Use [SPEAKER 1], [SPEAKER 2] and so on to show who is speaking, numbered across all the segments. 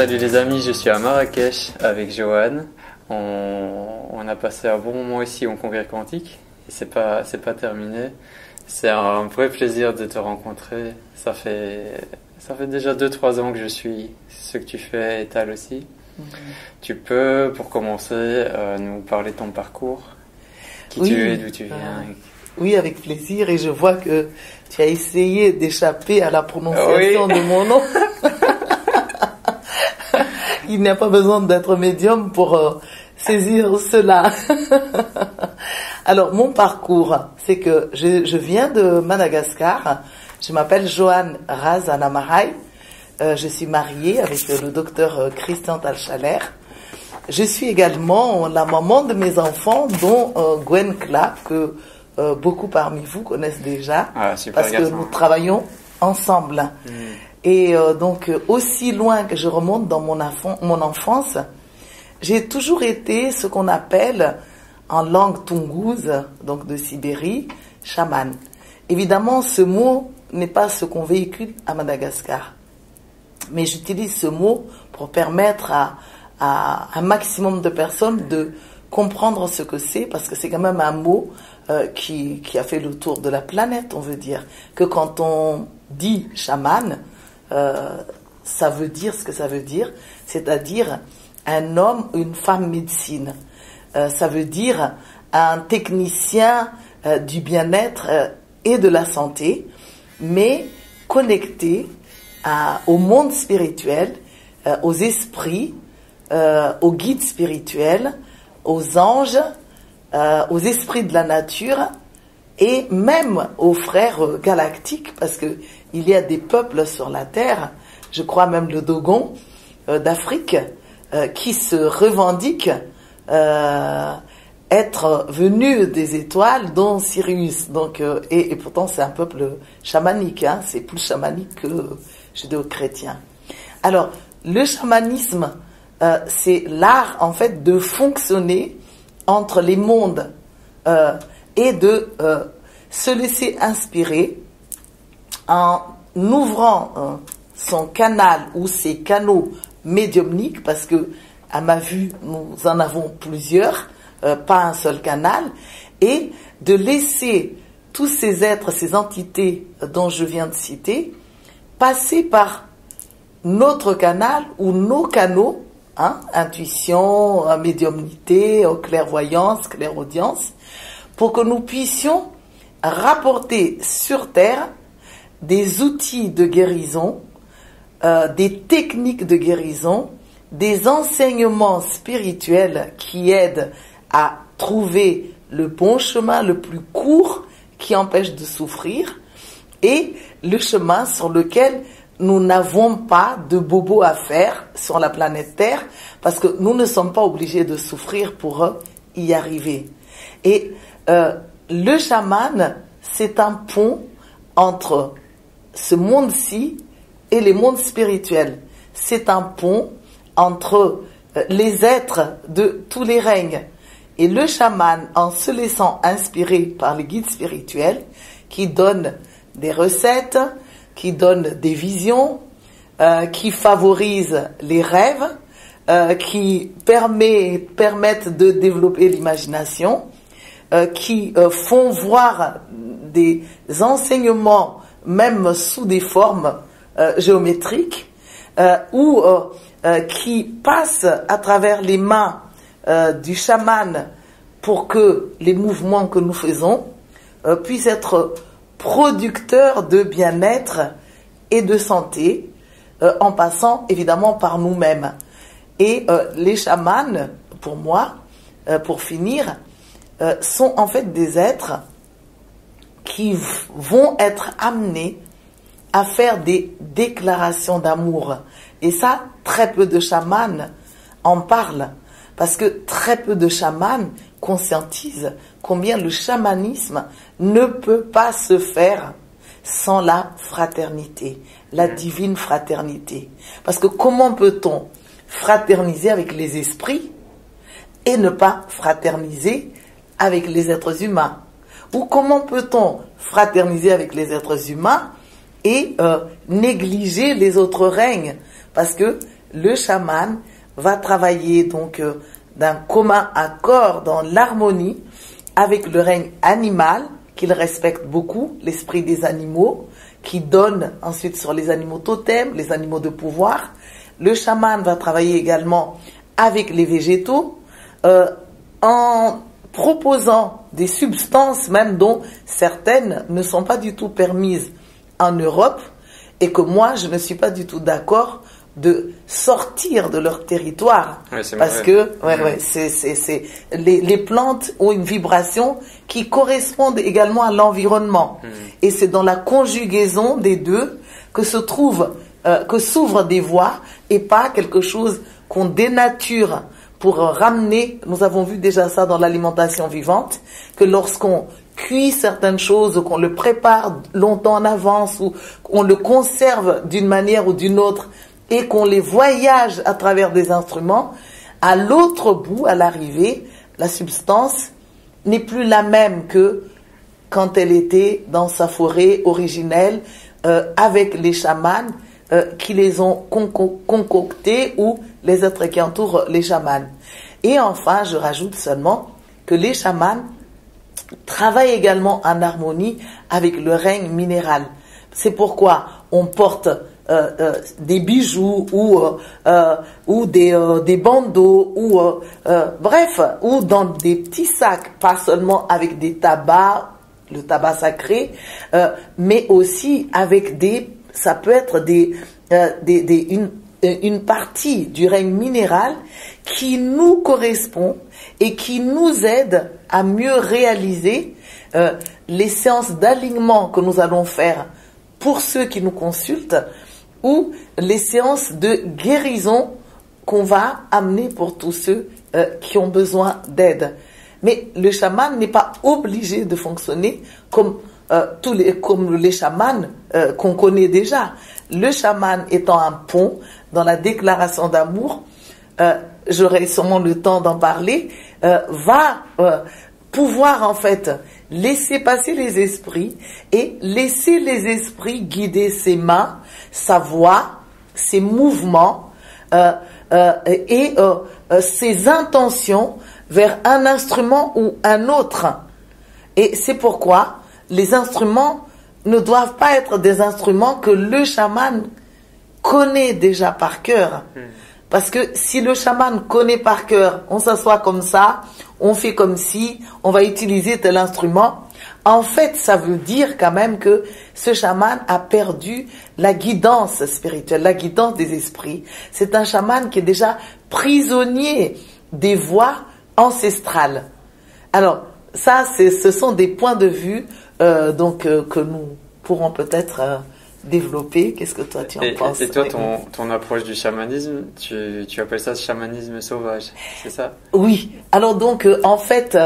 [SPEAKER 1] Salut les amis, je suis à Marrakech avec Johan. On a passé un bon moment ici en congrès quantique et c'est pas terminé. C'est un vrai plaisir de te rencontrer. Ça fait déjà 2-3 ans que je suis ce que tu fais et Tal aussi. Tu peux, pour commencer, nous parler de ton parcours, qui tu es, d'où tu viens.
[SPEAKER 2] Oui, avec plaisir. Et je vois que tu as essayé d'échapper à la prononciation de mon nom. Il n'y a pas besoin d'être médium pour saisir cela. Alors, mon parcours, c'est que je viens de Madagascar. Je m'appelle Johan Razanamarai. Je suis mariée avec le docteur Christian Talchaler. Je suis également la maman de mes enfants, dont Gwen Clark, que beaucoup parmi vous connaissent déjà, parce que nous travaillons ensemble. Et donc, aussi loin que je remonte dans mon enfance, j'ai toujours été ce qu'on appelle, en langue toungouze, donc de Sibérie, chaman. Évidemment, ce mot n'est pas ce qu'on véhicule à Madagascar. Mais j'utilise ce mot pour permettre à un maximum de personnes de comprendre ce que c'est, parce que c'est quand même un mot qui a fait le tour de la planète, on veut dire. Que quand on dit chaman, ça veut dire ce que ça veut dire, c'est-à-dire un homme ou une femme médecine. Ça veut dire un technicien du bien-être et de la santé, mais connecté au monde spirituel, aux esprits, aux guides spirituels, aux anges, aux esprits de la nature et même aux frères galactiques, parce que il y a des peuples sur la Terre, je crois même le Dogon d'Afrique, qui se revendiquent être venus des étoiles, dont Sirius. Donc, et pourtant c'est un peuple chamanique, hein, c'est plus chamanique que judéo-chrétien. Alors, le chamanisme, c'est l'art en fait de fonctionner entre les mondes et de se laisser inspirer en ouvrant son canal ou ses canaux médiumniques, parce que à ma vue nous en avons plusieurs, pas un seul canal, et de laisser tous ces êtres, ces entités dont je viens de citer, passer par notre canal ou nos canaux, intuition, médiumnité, clairvoyance, clairaudience, pour que nous puissions rapporter sur Terre des outils de guérison, des techniques de guérison, des enseignements spirituels qui aident à trouver le bon chemin le plus court qui empêche de souffrir et le chemin sur lequel nous n'avons pas de bobo à faire sur la planète Terre, parce que nous ne sommes pas obligés de souffrir pour y arriver. Et le chaman, c'est un pont entre ce monde-ci et les mondes spirituels. C'est un pont entre les êtres de tous les règnes. Et le chaman, en se laissant inspirer par les guides spirituels, qui donnent des recettes, qui donnent des visions, qui favorisent les rêves, qui permettent de développer l'imagination, qui font voir des enseignements même sous des formes géométriques, ou qui passent à travers les mains du chaman pour que les mouvements que nous faisons puissent être producteurs de bien-être et de santé, en passant évidemment par nous-mêmes. Et les chamans, pour moi, pour finir, sont en fait des êtres qui vont être amenés à faire des déclarations d'amour. Et ça, très peu de chamans en parlent, parce que très peu de chamans conscientisent combien le chamanisme ne peut pas se faire sans la fraternité, la divine fraternité. Parce que comment peut-on fraterniser avec les esprits et ne pas fraterniser avec les êtres humains? Ou comment peut-on fraterniser avec les êtres humains et négliger les autres règnes? Parce que le chaman va travailler donc d'un commun accord dans l'harmonie avec le règne animal, qu'il respecte beaucoup, l'esprit des animaux, qui donne ensuite sur les animaux totems, les animaux de pouvoir. Le chaman va travailler également avec les végétaux, en proposant des substances même dont certaines ne sont pas du tout permises en Europe, et que moi je ne suis pas du tout d'accord de sortir de leur territoire,
[SPEAKER 1] ouais,
[SPEAKER 2] parce que les plantes ont une vibration qui correspond également à l'environnement, et c'est dans la conjugaison des deux que s'ouvrent des voies, et pas quelque chose qu'on dénature pour ramener. Nous avons vu déjà ça dans l'alimentation vivante, que lorsqu'on cuit certaines choses, ou qu'on le prépare longtemps en avance, ou qu'on le conserve d'une manière ou d'une autre, et qu'on les voyage à travers des instruments, à l'autre bout, à l'arrivée, la substance n'est plus la même que quand elle était dans sa forêt originelle, avec les chamans qui les ont concoctés, ou les êtres qui entourent les chamans. Et enfin, je rajoute seulement que les chamans travaillent également en harmonie avec le règne minéral. C'est pourquoi on porte des bijoux ou des bandeaux bref, ou dans des petits sacs, pas seulement avec des tabacs, le tabac sacré, mais aussi avec ça peut être une partie du règne minéral qui nous correspond et qui nous aide à mieux réaliser les séances d'alignement que nous allons faire pour ceux qui nous consultent, ou les séances de guérison qu'on va amener pour tous ceux qui ont besoin d'aide. Mais le chaman n'est pas obligé de fonctionner comme les chamans qu'on connaît déjà. Le chaman étant un pont dans la déclaration d'amour, j'aurai sûrement le temps d'en parler, va pouvoir en fait laisser passer les esprits et laisser les esprits guider ses mains, sa voix, ses mouvements et ses intentions vers un instrument ou un autre. Et c'est pourquoi les instruments ne doivent pas être des instruments que le chaman connaît déjà par cœur. Parce que si le chaman connaît par cœur, on s'assoit comme ça, on fait comme si, on va utiliser tel instrument, en fait, ça veut dire quand même que ce chaman a perdu la guidance spirituelle, la guidance des esprits. C'est un chaman qui est déjà prisonnier des voies ancestrales. Alors, ça, ce sont des points de vue que nous pourrons peut-être développer. Qu'est-ce que toi tu en penses?
[SPEAKER 1] Et toi, ton approche du chamanisme, tu appelles ça chamanisme sauvage, c'est ça? Oui.
[SPEAKER 2] Alors donc, en fait,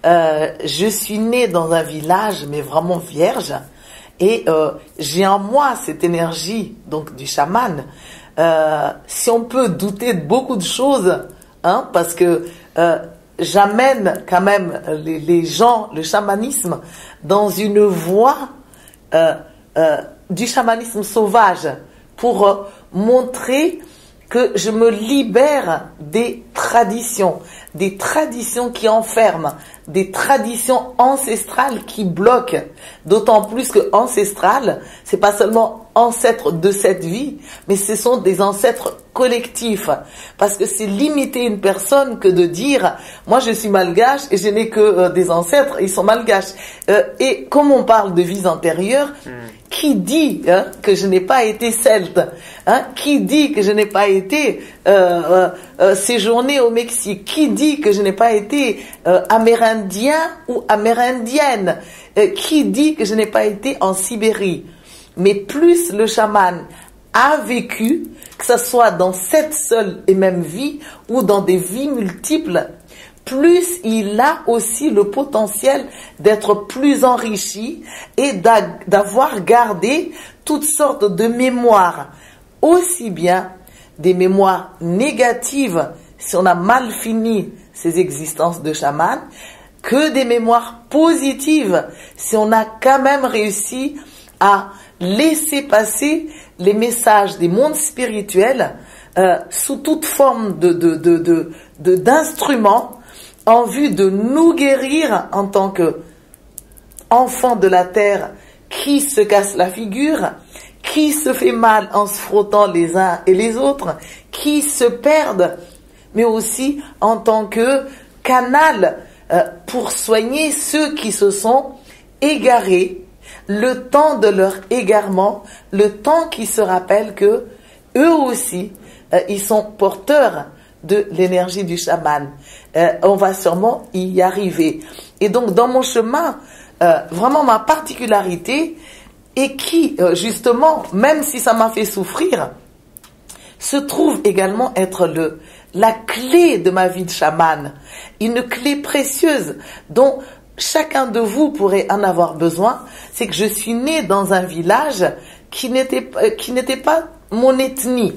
[SPEAKER 2] je suis née dans un village, mais vraiment vierge, et j'ai en moi cette énergie donc du chaman. Si on peut douter de beaucoup de choses, hein, parce que j'amène quand même les gens, le chamanisme, dans une voie du chamanisme sauvage, pour montrer que je me libère des traditions qui enferment, des traditions ancestrales qui bloquent. D'autant plus que ancestral, c'est pas seulement ancêtre de cette vie, mais ce sont des ancêtres collectifs. Parce que c'est limiter une personne que de dire, moi je suis malgache et je n'ai que des ancêtres, ils sont malgaches. Et comme on parle de vies antérieures, qui dit que je n'ai pas été celte, qui dit que je n'ai pas été séjourné au Mexique, qui dit que je n'ai pas été amérindien ou amérindienne, qui dit que je n'ai pas été en Sibérie. Mais plus le chaman a vécu, que ce soit dans cette seule et même vie ou dans des vies multiples, plus il a aussi le potentiel d'être plus enrichi et d'avoir gardé toutes sortes de mémoires, aussi bien des mémoires négatives si on a mal fini ses existences de chaman, que des mémoires positives si on a quand même réussi à laisser passer les messages des mondes spirituels sous toute forme d'instruments en vue de nous guérir en tant que enfants de la terre qui se cassent la figure, qui se fait mal en se frottant les uns et les autres, qui se perdent, mais aussi en tant que canal pour soigner ceux qui se sont égarés, le temps de leur égarement, le temps qui se rappellent que eux aussi, ils sont porteurs de l'énergie du chaman. On va sûrement y arriver. Et donc, dans mon chemin, vraiment ma particularité, et qui, justement, même si ça m'a fait souffrir, se trouve également être la clé de ma vie de chaman. Une clé précieuse dont chacun de vous pourrait en avoir besoin, c'est que je suis née dans un village qui n'était pas mon ethnie.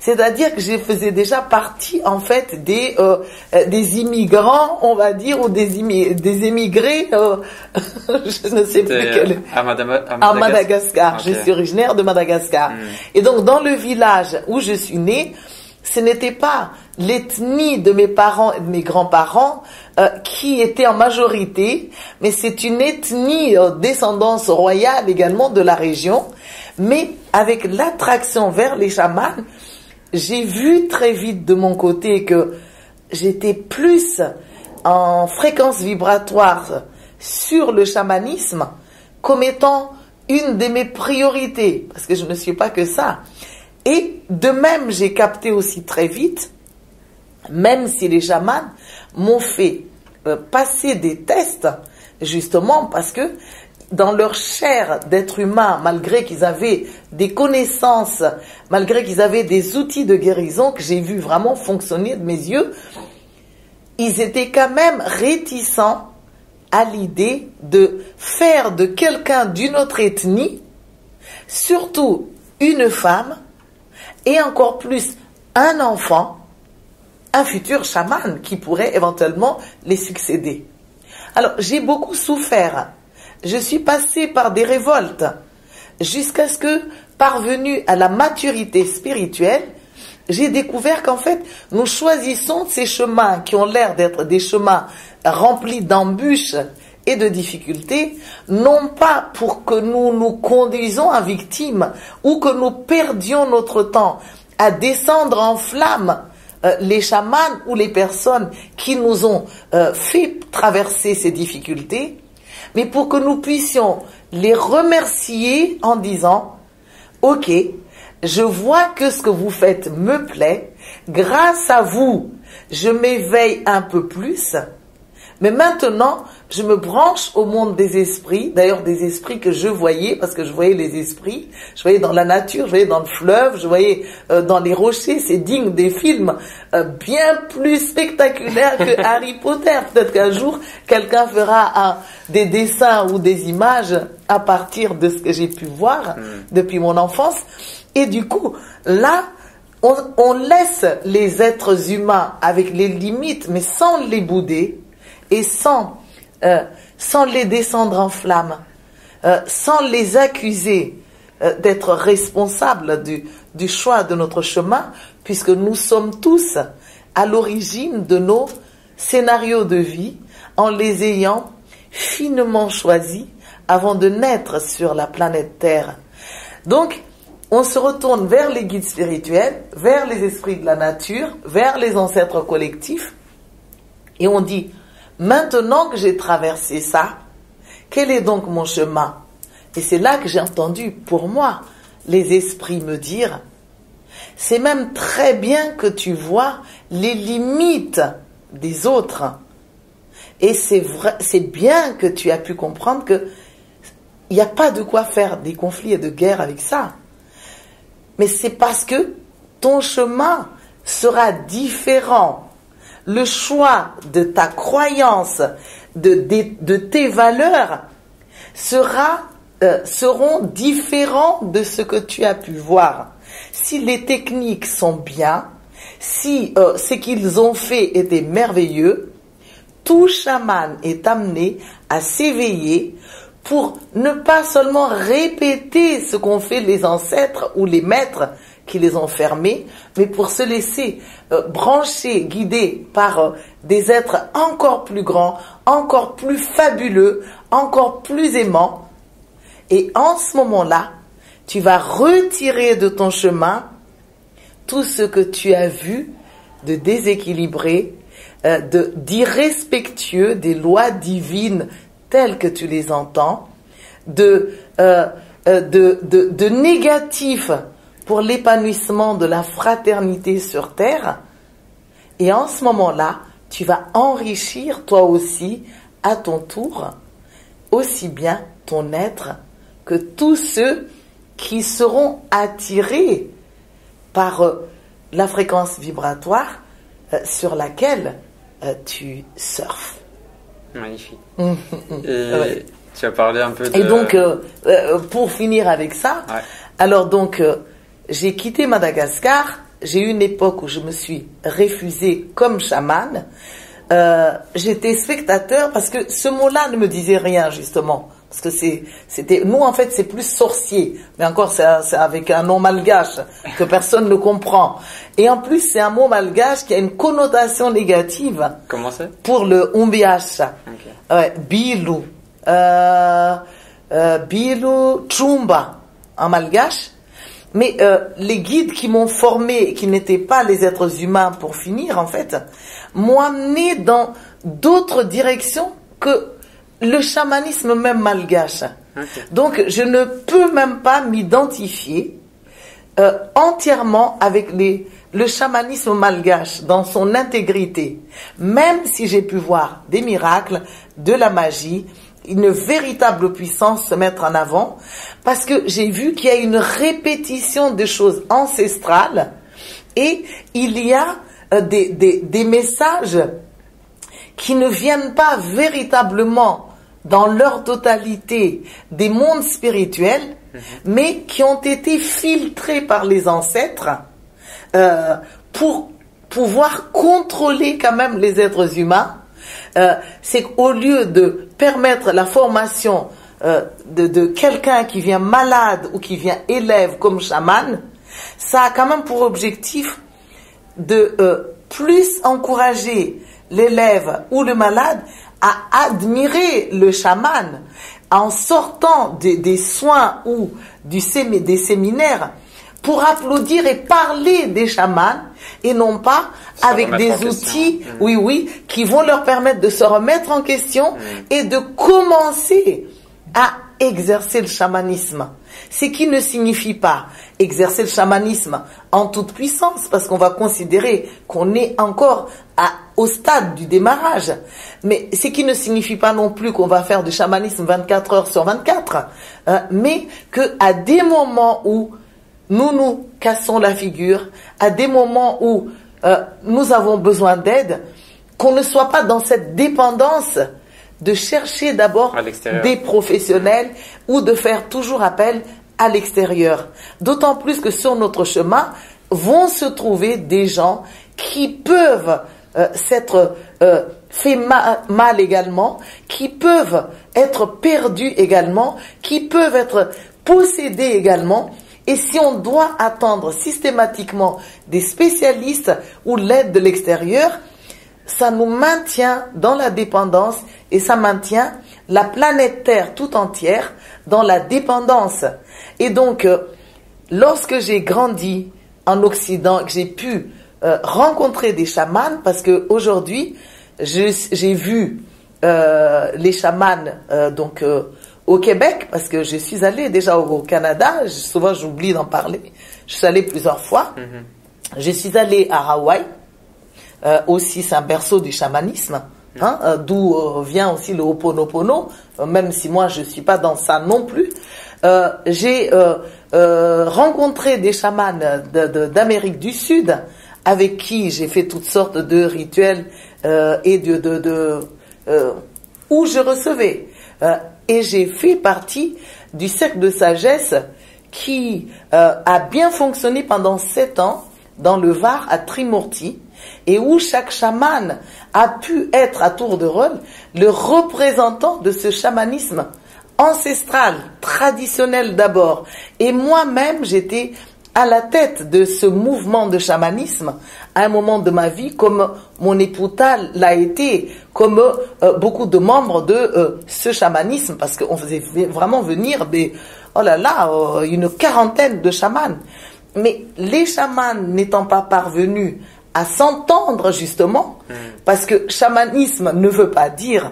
[SPEAKER 2] C'est-à-dire que je faisais déjà partie, en fait, des immigrants, on va dire, ou des émigrés, je ne sais plus quel...
[SPEAKER 1] À
[SPEAKER 2] Madagascar.
[SPEAKER 1] Okay.
[SPEAKER 2] Je suis originaire de Madagascar. Et donc, dans le village où je suis née, ce n'était pas l'ethnie de mes parents et de mes grands-parents qui était en majorité, mais c'est une ethnie descendance royale également de la région. Mais avec l'attraction vers les chamans, j'ai vu très vite de mon côté que j'étais plus en fréquence vibratoire sur le chamanisme comme étant une de mes priorités, parce que je ne suis pas que ça. Et de même, j'ai capté aussi très vite, même si les chamans m'ont fait passer des tests, justement parce que dans leur chair d'être humain, malgré qu'ils avaient des connaissances, malgré qu'ils avaient des outils de guérison que j'ai vu vraiment fonctionner de mes yeux, ils étaient quand même réticents à l'idée de faire de quelqu'un d'une autre ethnie, surtout une femme, et encore plus un enfant, un futur chaman qui pourrait éventuellement les succéder. Alors, j'ai beaucoup souffert. Je suis passée par des révoltes jusqu'à ce que, parvenue à la maturité spirituelle, j'ai découvert qu'en fait, nous choisissons ces chemins qui ont l'air d'être des chemins remplis d'embûches et de difficultés, non pas pour que nous nous conduisons en victime ou que nous perdions notre temps à descendre en flammes les chamans ou les personnes qui nous ont fait traverser ces difficultés, mais pour que nous puissions les remercier en disant « Ok, je vois que ce que vous faites me plaît, grâce à vous, je m'éveille un peu plus, mais maintenant, je me branche au monde des esprits, d'ailleurs des esprits que je voyais, parce que je voyais les esprits, je voyais dans la nature, je voyais dans le fleuve, je voyais dans les rochers, c'est digne des films bien plus spectaculaires que Harry Potter. Peut-être qu'un jour, quelqu'un fera des dessins ou des images à partir de ce que j'ai pu voir depuis mon enfance. Et du coup, là, on laisse les êtres humains avec les limites, mais sans les bouder, et sans les descendre en flammes, sans les accuser d'être responsables du choix de notre chemin, puisque nous sommes tous à l'origine de nos scénarios de vie, en les ayant finement choisis avant de naître sur la planète Terre. Donc, on se retourne vers les guides spirituels, vers les esprits de la nature, vers les ancêtres collectifs, et on dit: maintenant que j'ai traversé ça, quel est donc mon chemin? Et c'est là que j'ai entendu, pour moi, les esprits me dire: c'est même très bien que tu vois les limites des autres. Et c'est vrai, c'est bien que tu as pu comprendre que il n'y a pas de quoi faire des conflits et de guerres avec ça. Mais c'est parce que ton chemin sera différent. Le choix de ta croyance, de tes valeurs seront différents de ce que tu as pu voir. Si les techniques sont bien, si ce qu'ils ont fait était merveilleux, tout chaman est amené à s'éveiller pour ne pas seulement répéter ce qu'ont fait les ancêtres ou les maîtres qui les ont fermés, mais pour se laisser brancher, guider par des êtres encore plus grands, encore plus fabuleux, encore plus aimants. Et en ce moment-là, tu vas retirer de ton chemin tout ce que tu as vu de déséquilibré, d'irrespectueux des lois divines telles que tu les entends, de négatif pour l'épanouissement de la fraternité sur terre. Et en ce moment-là, tu vas enrichir toi aussi, à ton tour, aussi bien ton être que tous ceux qui seront attirés par la fréquence vibratoire sur laquelle tu surfes.
[SPEAKER 1] Magnifique. Et tu as parlé un peu de...
[SPEAKER 2] Et donc, pour finir avec ça, alors donc, j'ai quitté Madagascar. J'ai eu une époque où je me suis refusée comme chamane. J'étais spectateur parce que ce mot-là ne me disait rien, justement. Parce que c'était, nous en fait c'est plus sorcier, mais encore c'est avec un nom malgache que personne ne comprend. Et en plus c'est un mot malgache qui a une connotation négative.
[SPEAKER 1] Comment c'est?
[SPEAKER 2] Pour le umbiash. Okay. Ouais, bilu, bilu trumba en malgache. Mais les guides qui m'ont formé, qui n'étaient pas les êtres humains pour finir en fait, m'ont amené dans d'autres directions que le chamanisme même malgache. Okay. Donc je ne peux même pas m'identifier entièrement avec le chamanisme malgache dans son intégrité, même si j'ai pu voir des miracles, de la magie, une véritable puissance se mettre en avant, parce que j'ai vu qu'il y a une répétition de choses ancestrales et il y a des messages qui ne viennent pas véritablement dans leur totalité des mondes spirituels, mais qui ont été filtrés par les ancêtres pour pouvoir contrôler quand même les êtres humains. C'est qu'au lieu de permettre la formation de quelqu'un qui vient malade ou qui vient élève comme chaman, ça a quand même pour objectif de plus encourager l'élève ou le malade à admirer le chaman en sortant des soins ou des séminaires pour applaudir et parler des chamans et non pas avec des outils, qui vont leur permettre de se remettre en question et de commencer à exercer le chamanisme. Ce qui ne signifie pas exercer le chamanisme en toute puissance, parce qu'on va considérer qu'on est encore au stade du démarrage. Mais ce qui ne signifie pas non plus qu'on va faire du chamanisme 24 heures sur 24, mais qu'à des moments où nous nous cassons la figure, à des moments où nous avons besoin d'aide, qu'on ne soit pas dans cette dépendance de chercher d'abord des professionnels ou de faire toujours appel à l'extérieur. D'autant plus que sur notre chemin vont se trouver des gens qui peuvent s'être fait mal également, qui peuvent être perdus également, qui peuvent être possédés également. Et si on doit attendre systématiquement des spécialistes ou l'aide de l'extérieur, ça nous maintient dans la dépendance et ça maintient la planète Terre tout entière dans la dépendance. Et donc, lorsque j'ai grandi en Occident, que j'ai pu rencontrer des chamans, parce que aujourd'hui, j'ai vu les chamans au Québec, parce que je suis allée déjà au Canada, souvent j'oublie d'en parler, je suis allée plusieurs fois, je suis allée à Hawaï, aussi c'est un berceau du chamanisme, d'où vient aussi le Ho'oponopono, même si moi je ne suis pas dans ça non plus. J'ai rencontré des chamans d'Amérique du Sud, avec qui j'ai fait toutes sortes de rituels et où je recevais. Et j'ai fait partie du cercle de sagesse qui a bien fonctionné pendant 7 ans dans le Var à Trimurti, et où chaque chaman a pu être à tour de rôle le représentant de ce chamanisme ancestrale, traditionnelle d'abord. Et moi-même, j'étais à la tête de ce mouvement de chamanisme à un moment de ma vie, comme mon époux Tal l'a été, comme beaucoup de membres de ce chamanisme, parce qu'on faisait vraiment venir une quarantaine de chamans. Mais les chamans n'étant pas parvenus à s'entendre justement, parce que chamanisme ne veut pas dire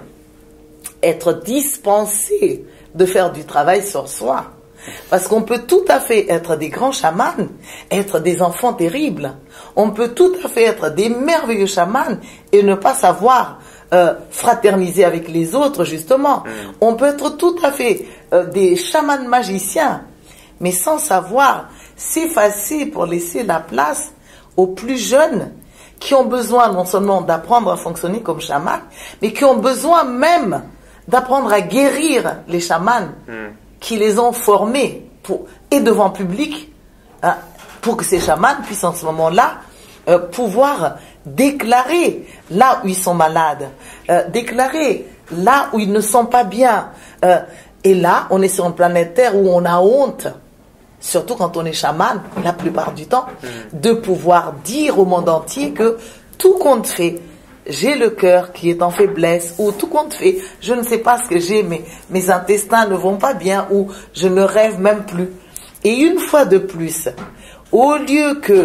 [SPEAKER 2] être dispensé de faire du travail sur soi. Parce qu'on peut tout à fait être des grands chamans, être des enfants terribles. On peut tout à fait être des merveilleux chamans et ne pas savoir fraterniser avec les autres, justement. On peut être tout à fait des chamans magiciens, mais sans savoir s'effacer pour laisser la place aux plus jeunes qui ont besoin non seulement d'apprendre à fonctionner comme chamans, mais qui ont besoin même d'apprendre à guérir les chamans qui les ont formés et devant public, hein, pour que ces chamans puissent en ce moment-là pouvoir déclarer là où ils sont malades, déclarer là où ils ne sont pas bien. Et là, on est sur une planète Terre où on a honte, surtout quand on est chaman, la plupart du temps, de pouvoir dire au monde entier que tout compte fait, j'ai le cœur qui est en faiblesse, ou tout compte fait, je ne sais pas ce que j'ai, mais mes intestins ne vont pas bien, ou je ne rêve même plus. Et une fois de plus, au lieu que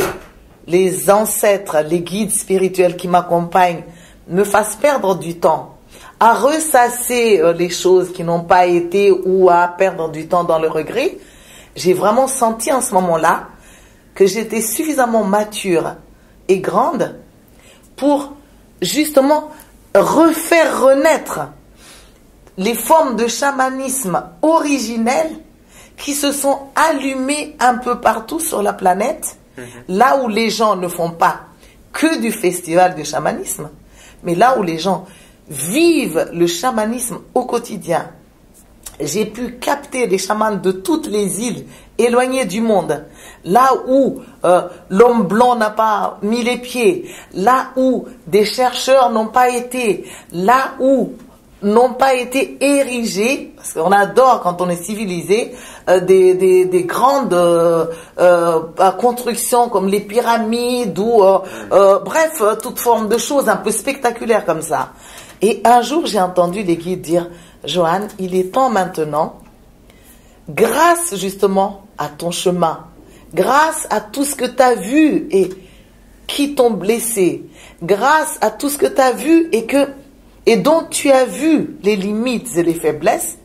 [SPEAKER 2] les ancêtres, les guides spirituels qui m'accompagnent me fassent perdre du temps à ressasser les choses qui n'ont pas été, ou à perdre du temps dans le regret, j'ai vraiment senti en ce moment-là que j'étais suffisamment mature et grande pour justement refaire renaître les formes de chamanisme originelles qui se sont allumées un peu partout sur la planète, là où les gens ne font pas que du festival de chamanisme, mais là où les gens vivent le chamanisme au quotidien. J'ai pu capter des chamans de toutes les îles éloignées du monde, là où l'homme blanc n'a pas mis les pieds, là où des chercheurs n'ont pas été, là où n'ont pas été érigés, parce qu'on adore quand on est civilisé, des grandes constructions comme les pyramides ou bref, toute forme de choses un peu spectaculaires comme ça. Et un jour j'ai entendu les guides dire: Joanne, il est temps maintenant, grâce justement à ton chemin, grâce à tout ce que tu as vu et qui t'ont blessé, grâce à tout ce que tu as vu et dont tu as vu les limites et les faiblesses,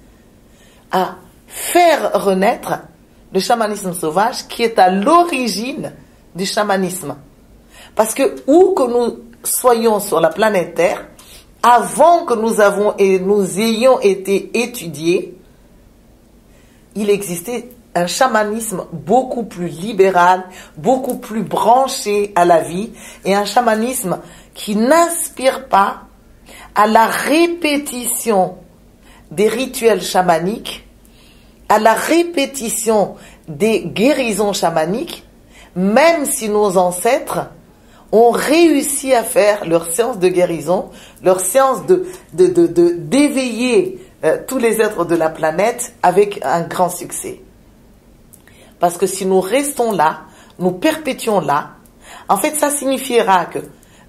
[SPEAKER 2] à faire renaître le chamanisme sauvage qui est à l'origine du chamanisme. Parce que où que nous soyons sur la planète Terre, avant que nous ayons été étudiés, il existait un chamanisme beaucoup plus libéral, beaucoup plus branché à la vie, et un chamanisme qui n'inspire pas à la répétition des rituels chamaniques, à la répétition des guérisons chamaniques, même si nos ancêtres ont réussi à faire leur séance de guérison, leur séance d'éveiller tous les êtres de la planète avec un grand succès. Parce que si nous restons là, nous perpétuons là, en fait ça signifiera que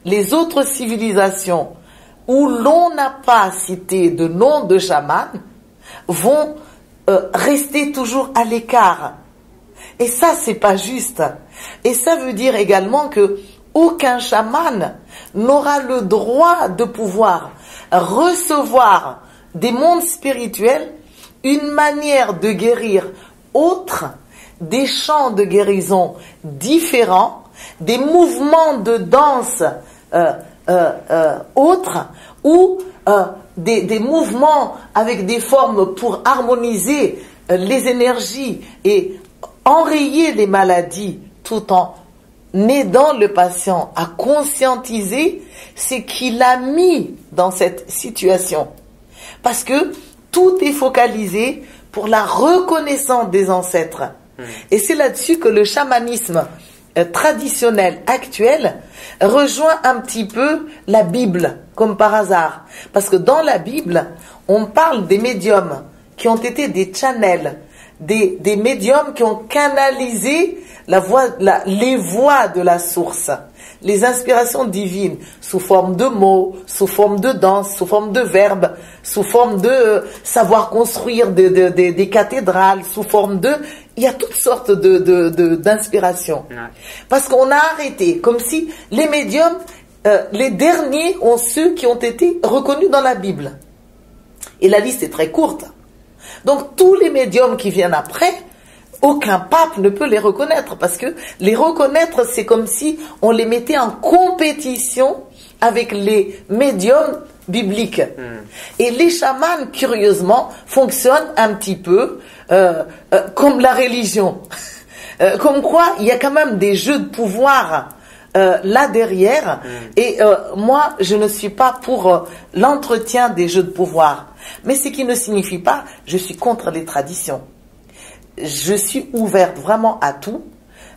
[SPEAKER 2] les autres civilisations où l'on n'a pas cité de nom de chaman vont rester toujours à l'écart. Et ça, c'est pas juste. Et ça veut dire également que aucun chaman n'aura le droit de pouvoir recevoir des mondes spirituels une manière de guérir autre, des chants de guérison différents, des mouvements de danse autres, ou des mouvements avec des formes pour harmoniser les énergies et enrayer les maladies tout en aidant le patient à conscientiser ce qu'il a mis dans cette situation. Parce que tout est focalisé pour la reconnaissance des ancêtres. Et c'est là-dessus que le chamanisme traditionnel actuel rejoint un petit peu la Bible, comme par hasard. Parce que dans la Bible, on parle des médiums qui ont été des channels, des médiums qui ont canalisé les voix de la source, les inspirations divines, sous forme de mots, sous forme de danse, sous forme de verbes, sous forme de savoir construire des cathédrales, sous forme de... Il y a toutes sortes d'inspirations. Ouais. Parce qu'on a arrêté, comme si les médiums, les derniers ont ceux qui ont été reconnus dans la Bible. Et la liste est très courte. Donc tous les médiums qui viennent après, aucun pape ne peut les reconnaître, parce que les reconnaître, c'est comme si on les mettait en compétition avec les médiums bibliques. Et les chamans, curieusement, fonctionnent un petit peu comme la religion. Comme quoi, il y a quand même des jeux de pouvoir là derrière. Et moi, je ne suis pas pour l'entretien des jeux de pouvoir. Mais ce qui ne signifie pas, je suis contre les traditions. Je suis ouverte vraiment à tout.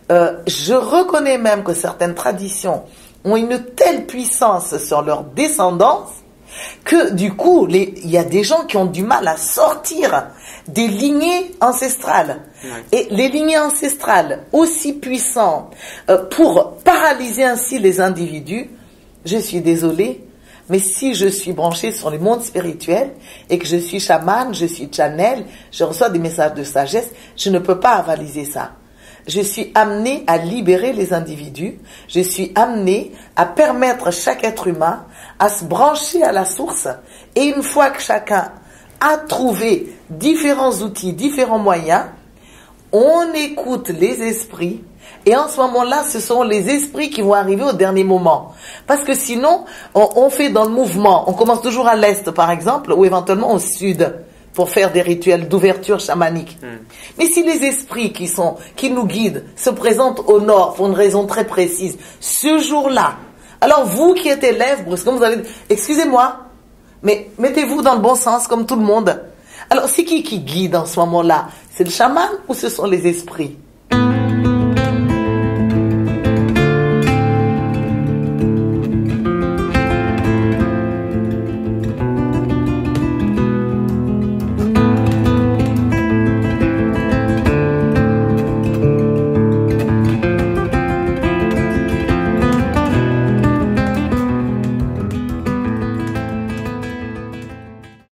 [SPEAKER 2] Je reconnais même que certaines traditions ont une telle puissance sur leur descendance que du coup, il y a des gens qui ont du mal à sortir des lignées ancestrales. Ouais. Et les lignées ancestrales aussi puissantes pour paralyser ainsi les individus, je suis désolée, mais si je suis branchée sur le monde spirituel et que je suis chamane, je suis channel, je reçois des messages de sagesse, je ne peux pas avaliser ça. Je suis amenée à libérer les individus, je suis amenée à permettre à chaque être humain à se brancher à la source. Et une fois que chacun a trouvé différents outils, différents moyens, on écoute les esprits. Et en ce moment-là, ce sont les esprits qui vont arriver au dernier moment. Parce que sinon, on fait dans le mouvement. On commence toujours à l'est, par exemple, ou éventuellement au sud, pour faire des rituels d'ouverture chamanique. Mais si les esprits qui nous guident se présentent au nord pour une raison très précise, ce jour-là, alors vous qui êtes élèves, brusquement vous allez dire, excusez-moi, mais mettez-vous dans le bon sens comme tout le monde. Alors c'est qui guide en ce moment-là? C'est le chaman ou ce sont les esprits?